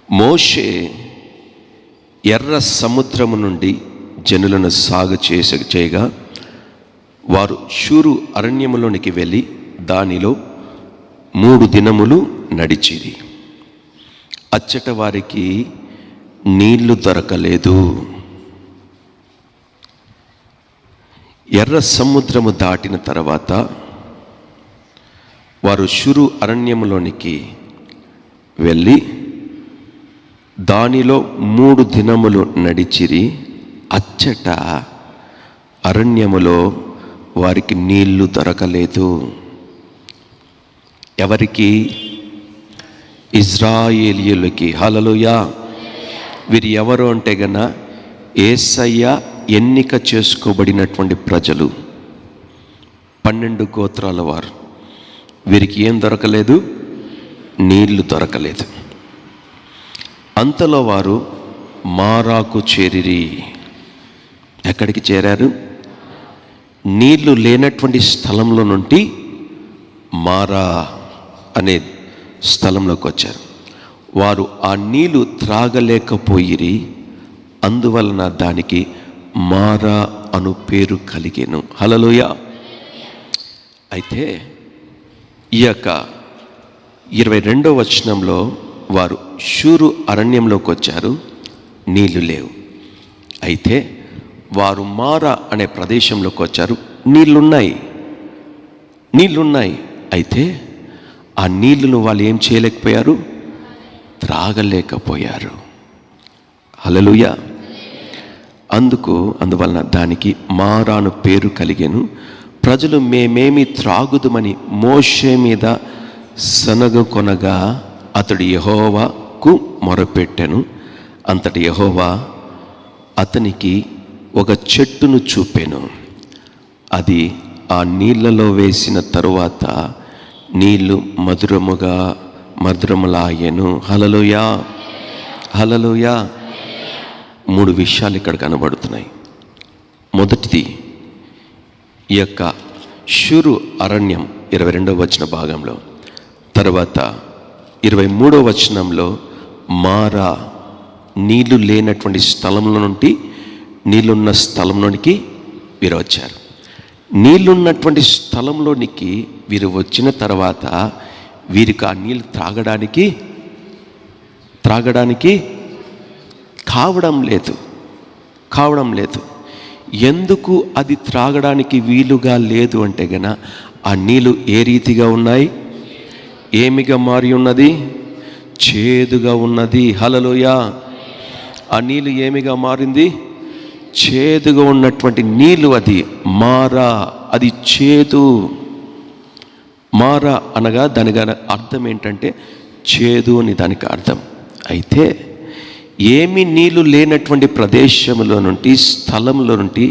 మోషే ఎర్ర సముద్రము నుండి జనులను చేయగా వారు షూరు అరణ్యములోనికి వెళ్ళి దానిలో 3 దినములు నడిచిరి. అచ్చట వారికి నీళ్లు దొరకలేదు. ఎర్ర సముద్రము దాటిన తర్వాత వారు షూరు అరణ్యములోనికి వెళ్ళి దానిలో 3 దినములు నడిచిరి. అచ్చట అరణ్యములో వారికి నీళ్లు దొరకలేదు. ఎవరికి? ఇజ్రాయేలీయులకి. హల్లెలూయా. వీరు ఎవరు అంటే గన యేసయ్య ఎన్నిక చేసుకోబడినటువంటి ప్రజలు, 12 గోత్రాల వారు. వీరికి ఏం దొరకలేదు? నీళ్లు దొరకలేదు. అంతలో వారు మారాకు చేరిరి. ఎక్కడికి చేరారు? నీళ్లు లేనటువంటి స్థలంలో నుండి మారా అనే స్థలంలోకి వచ్చారు. వారు ఆ నీళ్లు త్రాగలేకపోయిరి. అందువలన దానికి మారా అను పేరు కలిగెను. హల్లెలూయా. అయితే ఈ యొక్క 22వ వచనంలో వారు షూరు అరణ్యంలోకి వచ్చారు, నీళ్లు లేవు. అయితే వారు మారా అనే ప్రదేశంలోకి వచ్చారు, నీళ్లున్నాయి. అయితే ఆ నీళ్లను వాళ్ళు ఏం చేయలేకపోయారు? త్రాగలేకపోయారు. హల్లెలూయా. అందువలన దానికి మారాను పేరు కలిగెను. ప్రజలు మేమేమి త్రాగుదుమని మోషే మీద సనగకొనగా అతడు యెహోవాకు మొరపెట్టెను. అంతటి యెహోవా అతనికి ఒక చెట్టును చూపెను. అది ఆ నీళ్లలో వేసిన తరువాత నీళ్లు మధురములాయెను. హల్లెలూయా. హల్లెలూయా. 3 విషయాలు ఇక్కడ కనబడుతున్నాయి. మొదటిది, ఈ యొక్క షూరు అరణ్యం 22వ వచన భాగంలో, తర్వాత 23వ వచనంలో మారా నీళ్లు లేనటువంటి స్థలంలో నుండి నీళ్ళున్న స్థలంలోనికి వీరు వచ్చారు. నీళ్ళున్నటువంటి స్థలంలోనికి వీరు వచ్చిన తర్వాత వీరికి ఆ నీళ్ళు త్రాగడానికి కావడం లేదు. ఎందుకు అది త్రాగడానికి వీలుగా లేదు అంటే గన ఆ నీళ్ళు ఏ రీతిగా ఉన్నాయి? ఏమిగా మారి ఉన్నది? చేదుగా ఉన్నది. హల్లెలూయా. ఆ నీళ్ళు ఏమిగా మారింది? చేదుగా ఉన్నటువంటి నీళ్ళు. అది మారా, అది చేదు. మారా అనగా దానికి అర్థం ఏంటంటే చేదు అని దానికి అర్థం. అయితే ఏమి నీళ్లు లేనటువంటి ప్రదేశంలో నుండి, స్థలంలో నుండి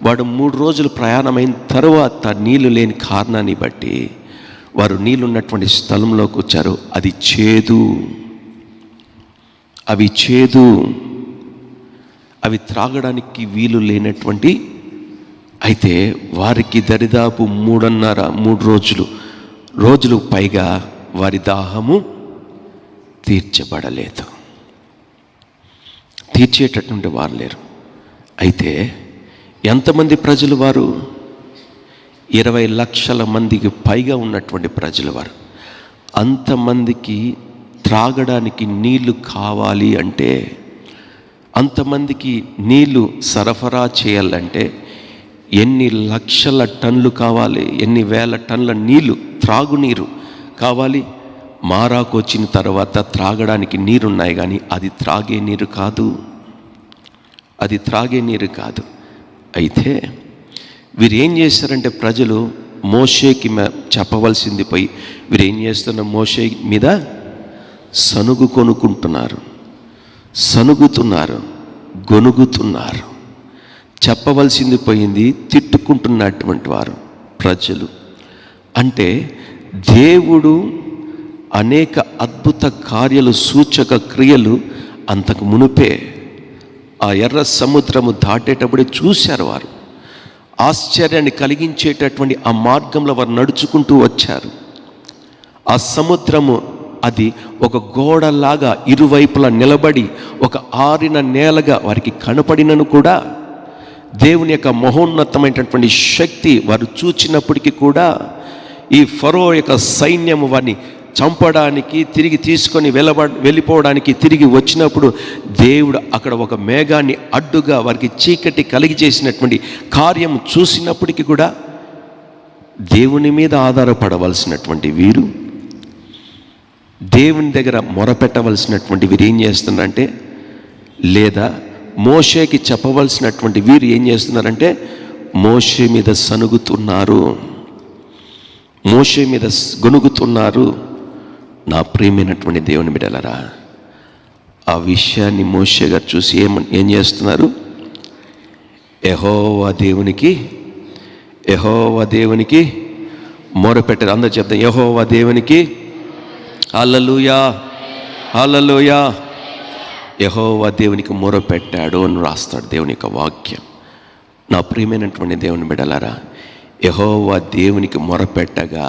వాడు 3 రోజులు ప్రయాణమైన తర్వాత నీళ్లు లేని కారణాన్ని బట్టి వారు నీళ్ళున్నటువంటి స్థలంలోకి వచ్చారు. అది చేదు. అవి త్రాగడానికి వీలు లేనటువంటి. అయితే వారికి దరిదాపు 3 రోజులు పైగా వారి దాహము తీర్చబడలేదు. తీర్చేటటువంటి వారు లేరు. అయితే ఎంతమంది ప్రజలు వారు? 20 లక్షల మందికి పైగా ఉన్నటువంటి ప్రజలు వారు. అంతమందికి త్రాగడానికి నీళ్లు కావాలి అంటే, అంతమందికి నీళ్లు సరఫరా చేయాలంటే ఎన్ని లక్షల టన్నులు కావాలి? ఎన్ని వేల టన్నుల నీళ్లు, త్రాగునీరు కావాలి? మారాకు వచ్చిన తర్వాత త్రాగడానికి నీరున్నాయి, కానీ అది త్రాగే నీరు కాదు. అయితే వీరు ఏం చేస్తారంటే, ప్రజలు మోషేకి చెప్పవలసింది పోయి వీరు ఏం చేస్తున్నారు? మోషే మీద సనుగుతున్నారు, గొనుగుతున్నారు. చెప్పవలసింది పోయింది, తిట్టుకుంటున్నటువంటి వారు ప్రజలు. అంటే దేవుడు అనేక అద్భుత కార్యాలు, సూచక క్రియలు అంతకు మునుపే ఆ ఎర్ర సముద్రము దాటేటప్పుడే చూశారు. వారు ఆశ్చర్యాన్ని కలిగించేటటువంటి ఆ మార్గంలో వారు నడుచుకుంటూ వచ్చారు. ఆ సముద్రము అది ఒక గోడలాగా ఇరువైపులా నిలబడి ఒక ఆరిన నేలగా వారికి కనపడినను కూడా దేవుని యొక్క మహోన్నతమైనటువంటి శక్తి వారు చూచినప్పటికీ కూడా ఈ ఫరో యొక్క సైన్యం వారిని చంపడానికి తిరిగి తీసుకొని వెళ్ళిపోవడానికి తిరిగి వచ్చినప్పుడు దేవుడు అక్కడ ఒక మేఘాన్ని అడ్డుగా వారికి చీకటి కలిగి చేసినటువంటి కార్యం చూసినప్పటికీ కూడా దేవుని మీద ఆధారపడవలసినటువంటి వీరు, దేవుని దగ్గర మొరపెట్టవలసినటువంటి వీరు ఏం చేస్తున్నారంటే, లేదా మోషేకి చెప్పవలసినటువంటి వీరు ఏం చేస్తున్నారంటే మోషే మీద సనుగుతున్నారు, మోషే మీద గొనుగుతున్నారు. నా ప్రియమైనటువంటి దేవుని బిడ్డలారా, ఆ విషయాన్ని మోషే గారు చూసి ఏం చేస్తున్నారు? యెహోవా దేవునికి మొరపెట్టారు. అందరూ చెప్తాం, యెహోవా దేవునికి హల్లెలూయా, హల్లెలూయా. యెహోవా దేవునికి మొరపెట్టాడు అని రాస్తాడు దేవుని యొక్క వాక్యం. నా ప్రియమైనటువంటి దేవుని బిడ్డలారా, యెహోవా దేవునికి మొరపెట్టగా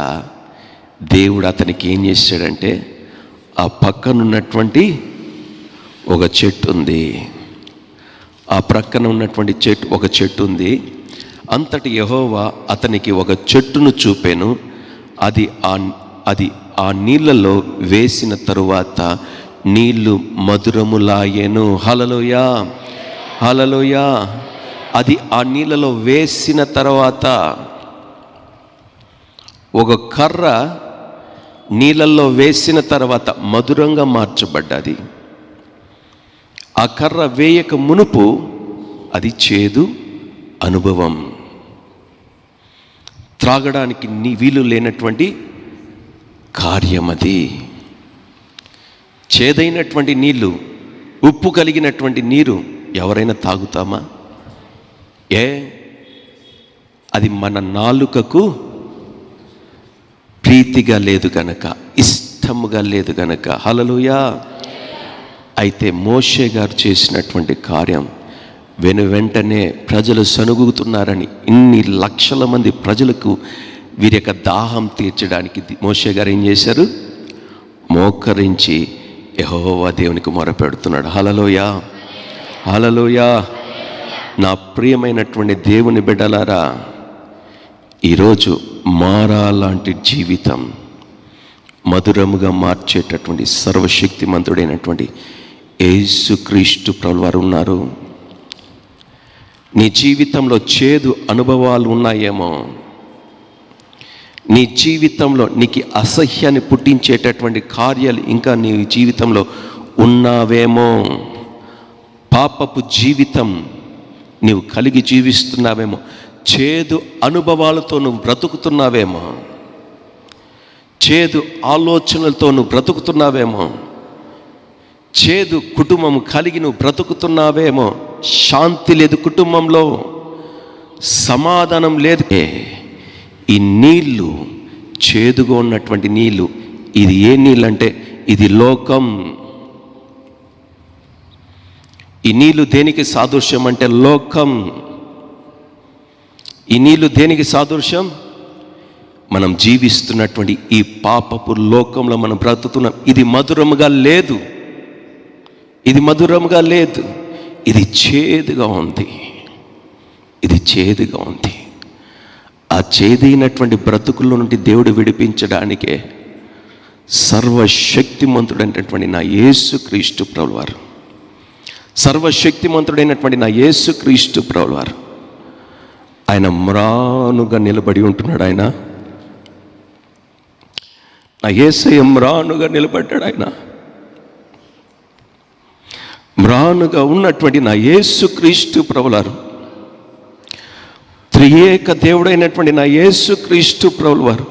దేవుడు అతనికి ఏం చేశాడంటే, ఆ పక్కన ఉన్నటువంటి ఒక చెట్టు ఉంది, ఆ ప్రక్కన ఉన్నటువంటి ఒక చెట్టు ఉంది. అంతటి యెహోవా అతనికి ఒక చెట్టును చూపాను. అది ఆ నీళ్ళలో వేసిన తరువాత నీళ్లు మధురములాయెను. హల్లెలూయా, హల్లెలూయా. అది ఆ నీళ్ళలో వేసిన తర్వాత ఒక కర్ర నీళ్ళల్లో వేసిన తర్వాత మధురంగా మార్చబడ్డది. ఆ కర్ర వేయక మునుపు అది చేదు అనుభవం, త్రాగడానికి వీలు లేనటువంటి కార్యం. అది చేదైనటువంటి నీళ్ళు, ఉప్పు కలిగినటువంటి నీరు ఎవరైనా తాగుతామా? అది మన నాలుకకు ప్రీతిగా లేదు గనక, ఇష్టముగా లేదు గనక. హల్లెలూయా. అయితే మోషే గారు చేసినటువంటి కార్యం, వెంటనే ప్రజలు సనుగుతున్నారని ఇన్ని లక్షల మంది ప్రజలకు వీరి యొక్క దాహం తీర్చడానికి మోషే గారు ఏం చేశారు? మోకరించి యెహోవా దేవునికి మొరపెడుతున్నాడు. హల్లెలూయా, హల్లెలూయా. నా ప్రియమైనటువంటి దేవుని బిడ్డలారా, ఈరోజు మారాలాంటి జీవితం మధురముగా మార్చేటటువంటి సర్వశక్తిమంతుడైనటువంటి యేసుక్రీస్తు ప్రభువు వారు ఉన్నారు. నీ జీవితంలో చేదు అనుభవాలు ఉన్నాయేమో, నీ జీవితంలో నీకు అసహ్యాన్ని పుట్టించేటటువంటి కార్యాలు ఇంకా నీ జీవితంలో ఉన్నావేమో, పాపపు జీవితం నీవు కలిగి జీవిస్తున్నావేమో, చేదు అనుభవాలతో నువ్వు బ్రతుకుతున్నావేమో, చేదు ఆలోచనలతో నువ్వు బ్రతుకుతున్నావేమో, చేదు కుటుంబం కలిగి నువ్వు బ్రతుకుతున్నావేమో, శాంతి లేదు కుటుంబంలో, సమాధానం లేదు. ఈ నీళ్ళు చేదుగా ఉన్నటువంటి నీళ్ళు, ఇది ఏ నీళ్ళు అంటే ఇది లోకం. ఈ నీళ్ళు దేనికి సాదృశ్యం అంటే లోకం. ఈ నీళ్ళు దేనికి సాదృశ్యం? మనం జీవిస్తున్నటువంటి ఈ పాపపు లోకంలో మనం బ్రతుకుతున్నాం. ఇది మధురముగా లేదు, ఇది మధురముగా లేదు, ఇది చేదుగా ఉంది, ఇది చేదుగా ఉంది. ఆ చేదైనటువంటి బ్రతుకుల్లో నుండి దేవుడు విడిపించడానికే సర్వశక్తిమంతుడైనటువంటి నా యేసుక్రీస్తు ప్రభువు వారు, సర్వశక్తిమంతుడైనటువంటి నా యేసుక్రీస్తు ప్రభువు వారు ఆయన మ్రానుగా నిలబడి ఉంటున్నాడు. ఆయన నా యేసయ్య మ్రానుగా నిలబడ్డాడు. ఆయన మ్రానుగా ఉన్నటువంటి నా యేసుక్రీస్తు ప్రభువు వారు, త్రియేక దేవుడైనటువంటి నా యేసుక్రీస్తు ప్రభువు వారు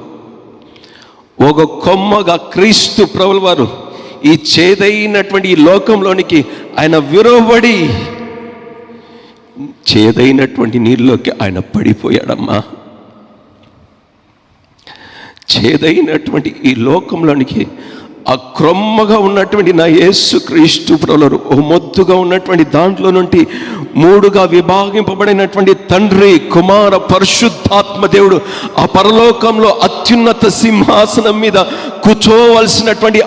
ఒక కొమ్మగా క్రీస్తు ప్రభువు వారు ఈ చేదైనటువంటి ఈ లోకంలోనికి ఆయన విరవబడి చేదైనటువంటి నీళ్ళలోకి ఆయన పడిపోయాడమ్మా. చేదైనటువంటి ఈ లోకంలోనికి ఆ క్రొమ్మగా ఉన్నటువంటి నా యేసుక్రీస్తు ప్రభువారు, ఓ మొద్దుగా ఉన్నటువంటి దాంట్లో నుండి 3గా విభాగింపబడినటువంటి తండ్రి, కుమార, పరిశుద్ధాత్మ దేవుడు ఆ పరలోకంలో అత్యున్నత సింహాసనం మీద కూర్చోవలసినటువంటి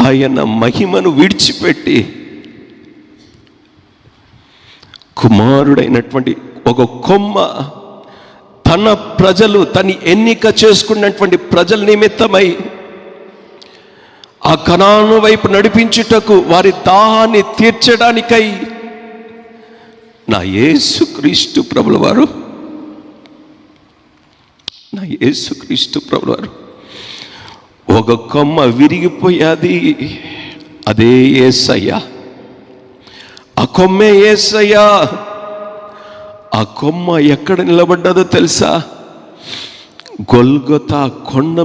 ఆయన మహిమను విడిచిపెట్టి కుమారుడైనటువంటి ఒక కొమ్మ తన ప్రజలు, తను ఎన్నిక చేసుకున్నటువంటి ప్రజల నిమిత్తమై ఆ కనాను వైపు నడిపించుటకు, వారి దాహాన్ని తీర్చడానికై నా యేసుక్రీస్తు ప్రభువారు ఒక కొమ్మ విరిగిపోయాది. అదే యేసయ్య, ఆ కొమ్మే యేసయ్య. ఆ కొమ్మ ఎక్కడ నిలబడ్డదో తెలుసా? గొల్గొతా కొండ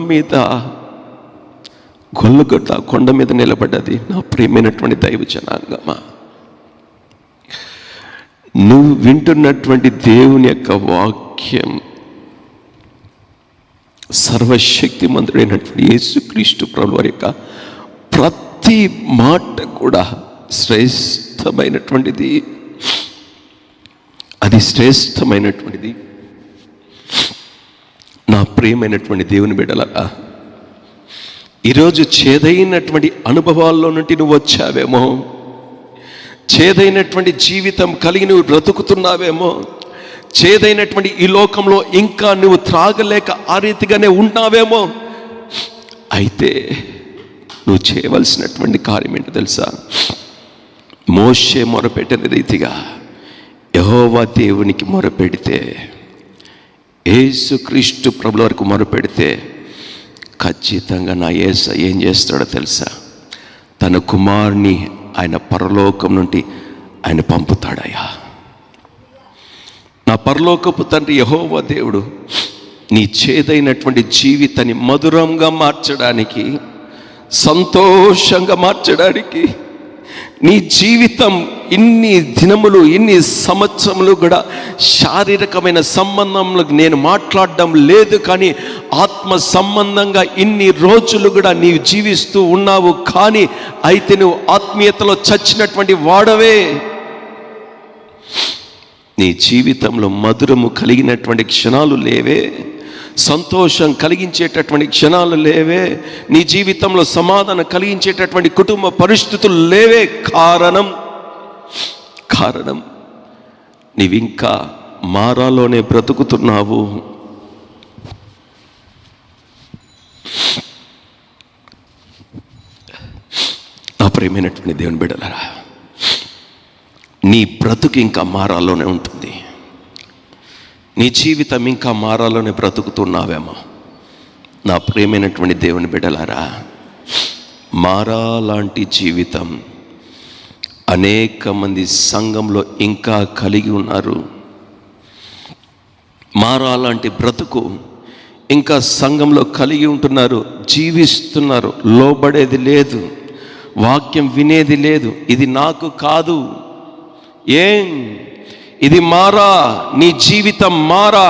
మీద నిలబడ్డది. నా ప్రియమైనటువంటి దైవ జనాంగమా, నువ్వు వింటున్నటువంటి దేవుని యొక్క వాక్యం సర్వశక్తిమంతుడైనటువంటి యేసుక్రీస్తు ప్రభువారి యొక్క ప్రతి మాట కూడా శ్రేష్టమైనటువంటిది. అది శ్రేష్టమైనటువంటిది. నా ప్రియమైనటువంటి దేవుని బిడ్డలారా, ఈరోజు చేదైనటువంటి అనుభవాల్లో నుండి నువ్వు వచ్చావేమో, చేదైనటువంటి జీవితం కలిగి నువ్వు బ్రతుకుతున్నావేమో, చేదైనటువంటి ఈ లోకంలో ఇంకా నువ్వు త్రాగలేక ఆ రీతిగానే ఉన్నావేమో. అయితే నువ్వు చేయవలసినటువంటి కార్యం ఏంటో తెలుసా? మోషే మొరపెట్టిన రీతిగా యెహోవా దేవునికి మొరపెడితే, యేసుక్రీస్తు ప్రభుల వరకు మొరపెడితే ఖచ్చితంగా నా యేసయ్య ఏం చేస్తాడో తెలుసా? తన కుమారుని ఆయన పరలోకం నుండి ఆయన పంపుతాడయ్యా. నా పరలోకపు తండ్రి యెహోవా దేవుడు నీ చేదైనటువంటి జీవితాన్ని మధురంగా మార్చడానికి, సంతోషంగా మార్చడానికి, నీ జీవితం ఇన్ని దినములు, ఇన్ని సంవత్సరములు కూడా శారీరకమైన సంబంధంలో నేను మాట్లాడడం లేదు, కానీ ఆత్మ సంబంధంగా ఇన్ని రోజులు కూడా నీవు జీవిస్తూ ఉన్నావు. కానీ అయితే నువ్వు ఆత్మీయతలో చచ్చినటువంటి వాడవే. నీ జీవితంలో మధురము కలిగినటువంటి క్షణాలు లేవే, సంతోషం కలిగించేటటువంటి క్షణాలు లేవే, నీ జీవితంలో సమాధానం కలిగించేటటువంటి కుటుంబ పరిస్థితులు లేవే. కారణం నీవింకా మారాలోనే బ్రతుకుతున్నావు. నా ప్రియమైనటువంటి దేవుని బిడ్డలారా, నీ బ్రతుకు ఇంకా మారాలోనే ఉంటుంది. నీ జీవితం ఇంకా మారాలోనే బ్రతుకుతున్నావేమో. నా ప్రియమైనటువంటి దేవుని బిడ్డలారా, మారాలాంటి జీవితం అనేక మంది సంఘంలో ఇంకా కలిగి ఉన్నారు. మారాలాంటి బ్రతుకు ఇంకా సంఘంలో కలిగి ఉంటున్నారు, జీవిస్తున్నారు. లోబడేది లేదు, వాక్యం వినేది లేదు. ఇది నాకు కాదు, ఇది మారా, నీ జీవితం మారా.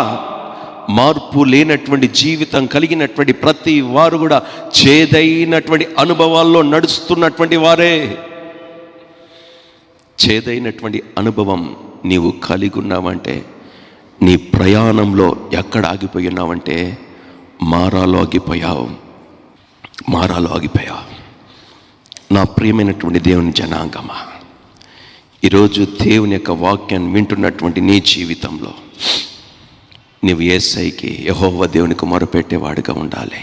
మార్పు లేనటువంటి జీవితం కలిగినటువంటి ప్రతి వారు కూడా చేదైనటువంటి అనుభవాల్లో నడుస్తున్నటువంటి వారే. చేదైనటువంటి అనుభవం నీవు కలిగి ఉన్నావంటే, నీ ప్రయాణంలో ఎక్కడ ఆగిపోయి ఉన్నావంటే మారాలో ఆగిపోయావు. నా ప్రియమైనటువంటి దేవుని జనాంగమా, ఈరోజు దేవుని యొక్క వాక్యాన్ని వింటున్నటువంటి నీ జీవితంలో నువ్వు యేసయ్యకి, యెహోవా దేవునికి మొరపెట్టేవాడుగా ఉండాలి.